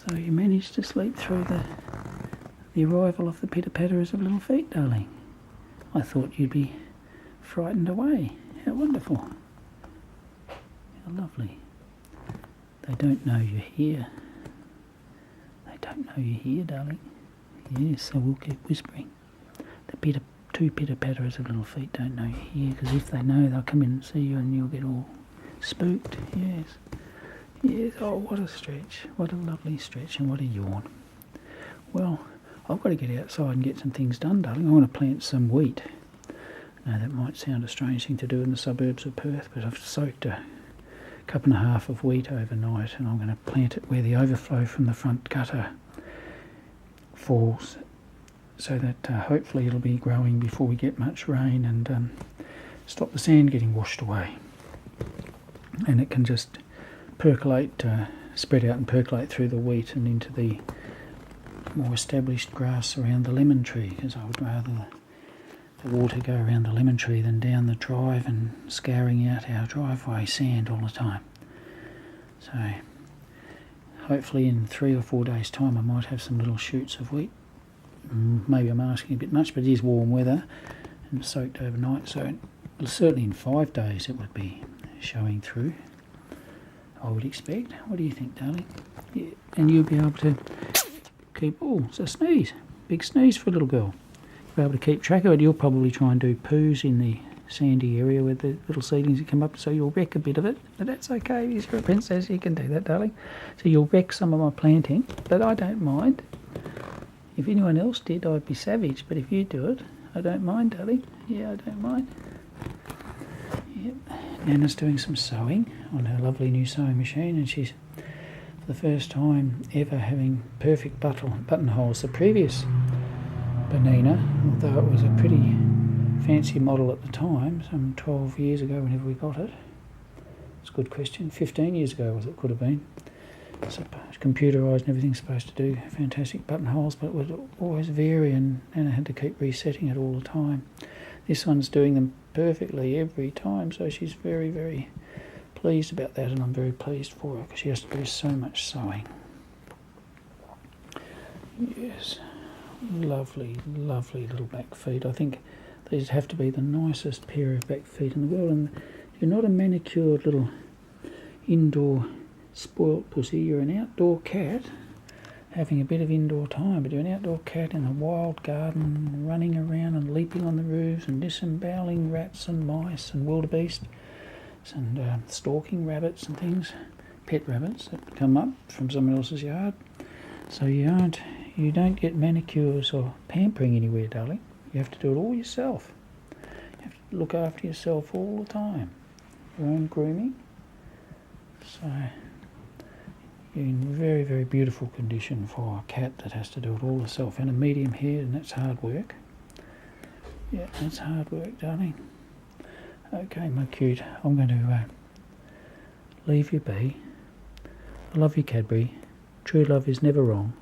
So you managed to sleep through the arrival of the pitter-patterers of little feet, darling. I thought you'd be frightened away. How wonderful. How lovely. They don't know you're here. They don't know you're here, darling. Yes, so we'll keep whispering. The two pitter-patterers of little feet don't know you're here, because if they know, they'll come in and see you and you'll get all spooked. Yes. Yes, oh, what a stretch. What a lovely stretch, and what a yawn. Well, I've got to get outside and get some things done, darling. I want to plant some wheat. Now, that might sound a strange thing to do in the suburbs of Perth, but I've soaked a cup and a half of wheat overnight, and I'm going to plant it where the overflow from the front gutter falls, so that hopefully it'll be growing before we get much rain, and stop the sand getting washed away. And it can just percolate, spread out and percolate through the wheat and into the more established grass around the lemon tree, because I would rather the water go around the lemon tree than down the drive and scouring out our driveway sand all the time. So hopefully in 3 or 4 days' time I might have some little shoots of wheat. Maybe I'm asking a bit much, but it is warm weather and soaked overnight, so certainly in 5 days it would be showing through, I would expect. What do you think, darling? Yeah. And you'll be able to keep... Oh, it's a sneeze. Big sneeze for a little girl. You'll be able to keep track of it. You'll probably try and do poos in the sandy area where the little seedlings that come up, so you'll wreck a bit of it. But that's okay. You're a princess. You can do that, darling. So you'll wreck some of my planting, but I don't mind. If anyone else did, I'd be savage. But if you do it, I don't mind, darling. Yeah, I don't mind. Yep. Nana's doing some sewing on her lovely new sewing machine, and she's, for the first time ever, having perfect buttonholes. The previous Benina, although it was a pretty fancy model at the time, some 12 years ago whenever we got it. It's a good question. 15 years ago was it, could have been. It's computerised and everything's supposed to do fantastic buttonholes, but it would always vary, and Nana had to keep resetting it all the time. This one's doing them perfectly every time, so she's very, very pleased about that, and I'm very pleased for her because she has to do so much sewing. Yes, lovely, lovely little back feet. I think these have to be the nicest pair of back feet in the world, and you're not a manicured little indoor spoilt pussy. You're an outdoor cat having a bit of indoor time, but you're an outdoor cat in a wild garden, running around and leaping on the roofs and disemboweling rats and mice and wildebeest and stalking rabbits and things, pet rabbits that come up from someone else's yard. So you don't get manicures or pampering anywhere, darling. You have to do it all yourself. You have to look after yourself all the time. Your own grooming. So you're in very, very beautiful condition for a cat that has to do it all herself, and a medium head, and that's hard work. Yeah, that's hard work, darling. Okay, my cute, I'm going to leave you be. I love you, Cadbury. True love is never wrong.